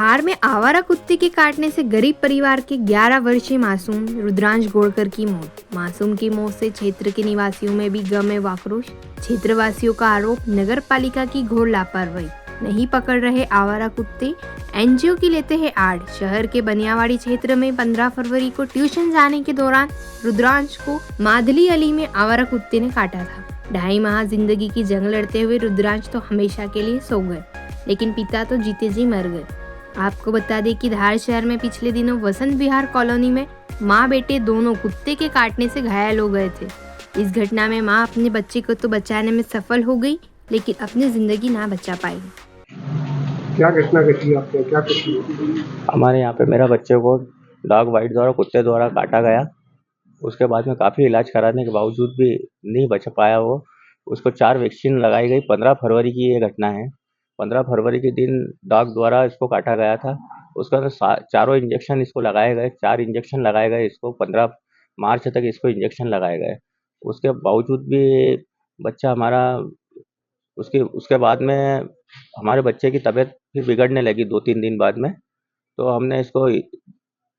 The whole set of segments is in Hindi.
धार में आवारा कुत्ते के काटने से गरीब परिवार के 11 वर्षीय मासूम रुद्रांश गोड़कर की मौत। मासूम की मौत से क्षेत्र के निवासियों में भी गम एवं आक्रोश। क्षेत्रवासियों का आरोप, नगर पालिका की घोर लापरवाही, नहीं पकड़ रहे आवारा कुत्ते, एनजीओ की लेते हैं आड़। शहर के बनियावाड़ी क्षेत्र में 15 फरवरी को ट्यूशन जाने के दौरान रुद्रांश को मादली अली में आवारा कुत्ते ने काटा था। 2.5 माह जिंदगी की जंग लड़ते हुए रुद्रांश तो हमेशा के लिए सो गए, लेकिन पिता तो जीते जी मर गए। आपको बता दें कि धार शहर में पिछले दिनों वसंत विहार कॉलोनी में माँ बेटे दोनों कुत्ते के काटने से घायल हो गए थे। इस घटना में माँ अपने बच्चे को तो बचाने में सफल हो गई, लेकिन अपनी जिंदगी ना बचा पाई। क्या घटना घटी आपको, क्या घटी? हमारे यहाँ पे मेरा बच्चे को डॉग बाइट द्वारा कुत्ते द्वारा काटा गया। उसके बाद में काफ़ी इलाज कराने के बावजूद भी नहीं बच पाया वो। उसको 4 वैक्सीन लगाई गई। 15 फरवरी की ये घटना है। 15 फरवरी के दिन डॉग द्वारा इसको काटा गया था। उसके अंदर चारों इंजेक्शन इसको लगाए गए। 4 इंजेक्शन लगाए गए इसको। 15 मार्च तक इसको इंजेक्शन लगाए गए। उसके बावजूद भी बच्चा हमारा उसके बाद में हमारे बच्चे की तबीयत फिर बिगड़ने लगी 2-3 दिन बाद में। तो हमने इसको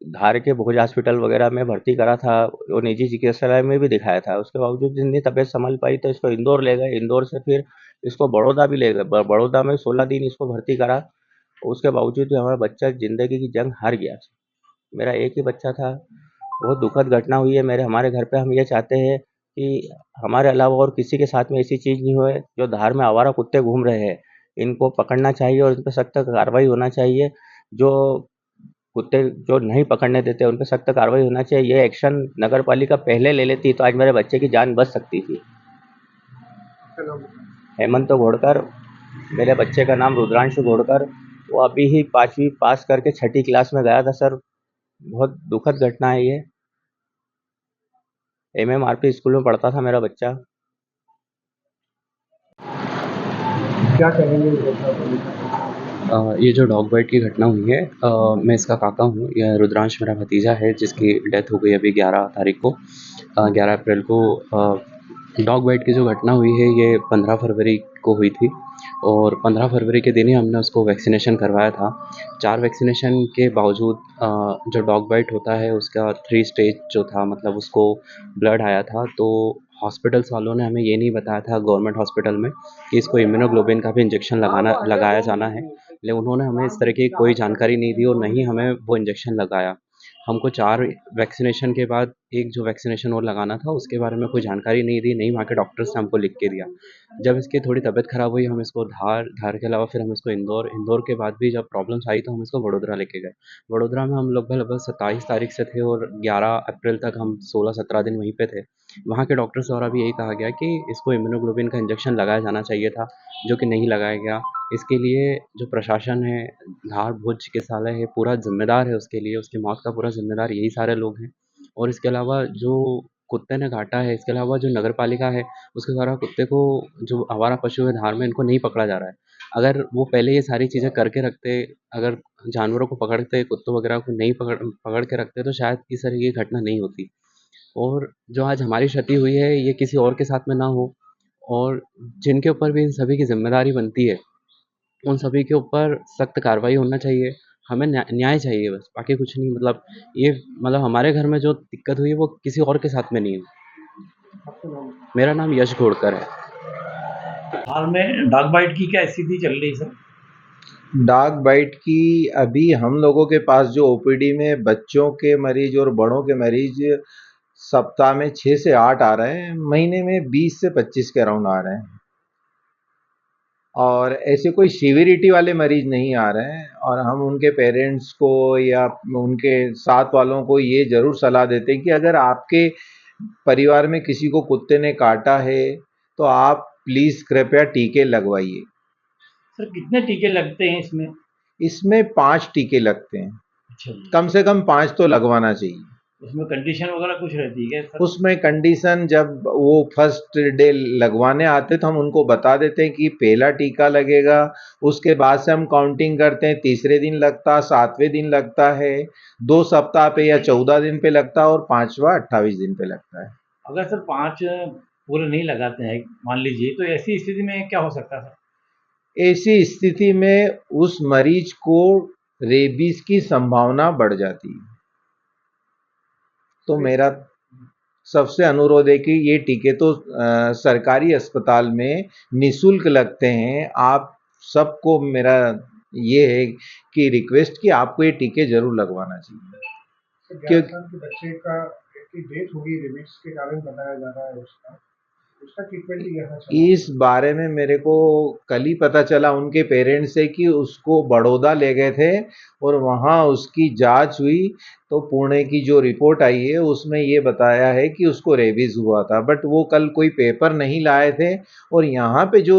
धार के भोज हॉस्पिटल वगैरह में भर्ती करा था और निजी चिकित्सालय में भी दिखाया था। उसके बावजूद नहीं तबीयत संभल पाई तो इसको इंदौर ले गए। इंदौर से फिर इसको बड़ौदा भी ले गए। बड़ौदा में 16 दिन इसको भर्ती करा। उसके बावजूद भी हमारा बच्चा ज़िंदगी की जंग हार गया। मेरा एक ही बच्चा था। बहुत दुखद घटना हुई है हमारे घर पे। हम ये चाहते हैं कि हमारे अलावा और किसी के साथ में ऐसी चीज़ नहीं होए। जो धार में आवारा कुत्ते घूम रहे हैं, इनको पकड़ना चाहिए और इन पे सख्त कार्रवाई होना चाहिए। जो कुत्ते जो नहीं पकड़ने देते उन पे सख्त कार्रवाई होना चाहिए। ये एक्शन नगर पालिका पहले ले लेती तो आज मेरे बच्चे की जान बच सकती थी। हेमंत घोड़कर, मेरे बच्चे का नाम रुद्रांश घोड़कर। वो अभी ही 5वीं पास करके 6ठी क्लास में गया था सर। बहुत दुखद घटना है ये। MMRP स्कूल में पढ़ता था मेरा बच्चा। क्या कहेंगे इस घटना को? ये जो डॉग बाइट की घटना हुई है, मैं इसका काका हूँ। यह रुद्रांश मेरा भतीजा है जिसकी डेथ हो गई अभी 11 तारीख को। 11 अप्रैल को डॉग बाइट की जो घटना हुई है ये 15 फरवरी को हुई थी और 15 फरवरी के दिन ही हमने उसको वैक्सीनेशन करवाया था। 4 वैक्सीनेशन के बावजूद जो डॉग बाइट होता है उसका 3 स्टेज जो था, मतलब उसको ब्लड आया था। तो हॉस्पिटल्स वालों ने हमें ये नहीं बताया था गवर्नमेंट हॉस्पिटल में कि इसको इम्यूनोग्लोबिन का भी इंजेक्शन लगाया जाना है, लेकिन उन्होंने हमें इस तरह की कोई जानकारी नहीं दी और ना ही हमें वो इंजेक्शन लगाया। हमको 4 वैक्सीनेशन के बाद एक जो वैक्सीनेशन और लगाना था उसके बारे में कोई जानकारी नहीं दी, नहीं वहाँ के डॉक्टर्स ने हमको लिख के दिया। जब इसकी थोड़ी तबीयत ख़राब हुई हम इसको धार के अलावा फिर हम इसको इंदौर के बाद भी जब प्रॉब्लम्स आई तो हम इसको वडोदरा लेके गए। वडोदरा में हम लगभग 27 तारीख से थे और 11 अप्रैल तक हम 16-17 दिन वहीं पे थे। वहाँ के डॉक्टर्स द्वारा भी यही कहा गया कि इसको इम्यूनोग्लोबिन का इंजेक्शन लगाया जाना चाहिए था, जो कि नहीं लगाया गया। इसके लिए जो प्रशासन है, धार भोज चिकित्सालय है, पूरा ज़िम्मेदार है उसके लिए। उसकी मौत का पूरा ज़िम्मेदार यही सारे लोग हैं। और इसके अलावा जो कुत्ते ने काटा है, इसके अलावा जो नगर पालिका है उसके द्वारा कुत्ते को, जो आवारा पशु है धार में, इनको नहीं पकड़ा जा रहा है। अगर वो पहले ये सारी चीज़ें करके रखते, अगर जानवरों को पकड़ते, कुत्तों वगैरह को नहीं पकड़ के रखते तो शायद इस तरह की घटना नहीं होती। और जो आज हमारी क्षति हुई है ये किसी और के साथ में ना हो, और जिनके ऊपर भी इन सभी की ज़िम्मेदारी बनती है उन सभी के ऊपर सख्त कार्रवाई होना चाहिए। हमें न्याय चाहिए बस, बाकी कुछ नहीं। मतलब हमारे घर में जो दिक्कत हुई है वो किसी और के साथ में नहीं हुई। मेरा नाम यश घोड़कर है। हाल में डॉग बाइट की क्या स्थिति चल रही है सर? डॉग बाइट की अभी हम लोगों के पास जो ओपीडी में बच्चों के मरीज और बड़ों के मरीज सप्ताह में 6 से 8 आ रहे हैं, महीने में 20 से 25 के अराउंड आ रहे हैं, और ऐसे कोई सीवियरिटी वाले मरीज नहीं आ रहे हैं। और हम उनके पेरेंट्स को या उनके साथ वालों को ये ज़रूर सलाह देते हैं कि अगर आपके परिवार में किसी को कुत्ते ने काटा है तो आप प्लीज़ कृपया टीके लगवाइए। सर कितने टीके लगते हैं इसमें? इसमें 5 टीके लगते हैं। अच्छा जी। कम से कम 5 तो लगवाना चाहिए। उसमें कंडीशन वगैरह कुछ रहती है क्या सर? उसमें कंडीशन, जब वो फर्स्ट डे लगवाने आते तो हम उनको बता देते हैं कि पहला टीका लगेगा, उसके बाद से हम काउंटिंग करते हैं। तीसरे दिन लगता, 7वें दिन लगता है, 2 सप्ताह पे या 14 दिन पे लगता है, और 5वां 28 दिन पे लगता है। अगर सर 5 पूरे नहीं लगाते हैं मान लीजिए, तो ऐसी स्थिति में क्या हो सकता है सर? ऐसी स्थिति में उस मरीज को रेबीज की संभावना बढ़ जाती है। तो मेरा सबसे अनुरोध है कि ये टीके तो सरकारी अस्पताल में निःशुल्क लगते हैं। आप सबको मेरा ये है कि रिक्वेस्ट कि आपको ये टीके जरूर लगवाना चाहिए। 11 साल के बच्चे की डेथ हुई रेबीज के कारण बताया जा रहा है, उसका ट्रीटमेंट भी यहाँ चला। इस बारे में मेरे को कल ही पता चला उनके पेरेंट्स से कि उसको बड़ौदा ले गए थे और वहाँ उसकी जांच हुई, तो पुणे की जो रिपोर्ट आई है उसमें ये बताया है कि उसको रेबीज हुआ था। बट वो कल कोई पेपर नहीं लाए थे और यहाँ पे जो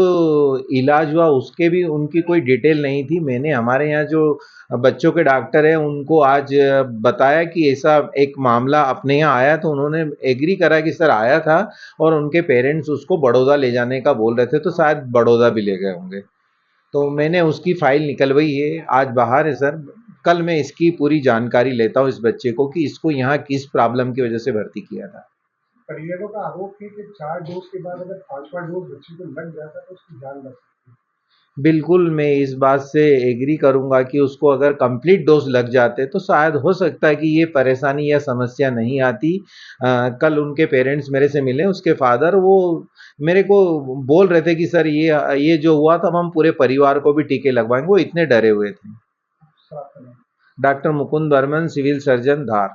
इलाज हुआ उसके भी उनकी कोई डिटेल नहीं थी। मैंने हमारे यहाँ जो बच्चों के डॉक्टर हैं उनको आज बताया कि ऐसा एक मामला अपने यहाँ आया, तो उन्होंने एग्री करा कि सर आया था और उनके पेरेंट्स उसको बड़ौदा ले जाने का बोल रहे थे, तो शायद बड़ौदा भी ले गए होंगे। तो मैंने उसकी फाइल निकलवाई है, आज बाहर है सर। कल मैं इसकी पूरी जानकारी लेता हूँ इस बच्चे को कि इसको यहाँ किस प्रॉब्लम की वजह से भर्ती किया था। परिजनों का आरोप है कि 4 डोज के बाद अगर 5वां डोज बच्चे को लग जाता तो उसकी जान बच सकती है। बिल्कुल, मैं इस बात से एग्री करूँगा कि उसको अगर कंप्लीट डोज़ लग जाते तो शायद हो सकता है कि ये परेशानी या समस्या नहीं आती। कल उनके पेरेंट्स मेरे से मिले, उसके फादर, वो मेरे को बोल रहे थे कि सर ये जो हुआ था हम पूरे परिवार को भी टीके लगवाएँगे, वो इतने डरे हुए थे। साफ करना। Doctor Mukund Barman, civil surgeon, धार।